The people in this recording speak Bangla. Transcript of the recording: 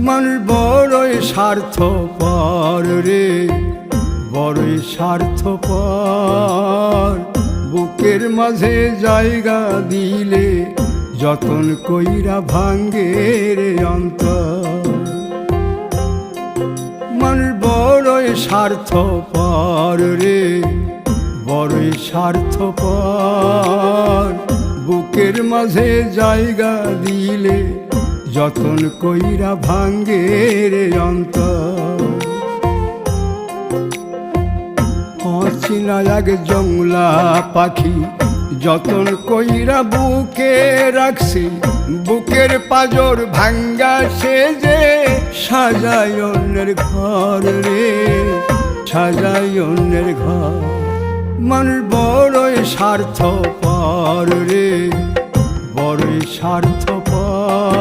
মানুষ বড়ই স্বার্থপর রে, বড়ই স্বার্থপর। বুকের মাঝে জায়গা দিলে যতন কইরা ভাঙ্গে রে অন্তর। মানুষ বড়ই স্বার্থপর রে, বড়ই স্বার্থপর। বুকের মাঝে জায়গা দিলে যতন কইরা ভাঙ্গে রে অন্তর। অচেনা এক জংলা পাখি যতন কইরা বুকে রাখছি, বুকের পাজর ভাঙ্গা সে যে সাজায় অন্যের ঘর রে, সাজায় অন্যের ঘর। মানুষ বড়ই স্বার্থপর রে, বড়ই স্বার্থপর।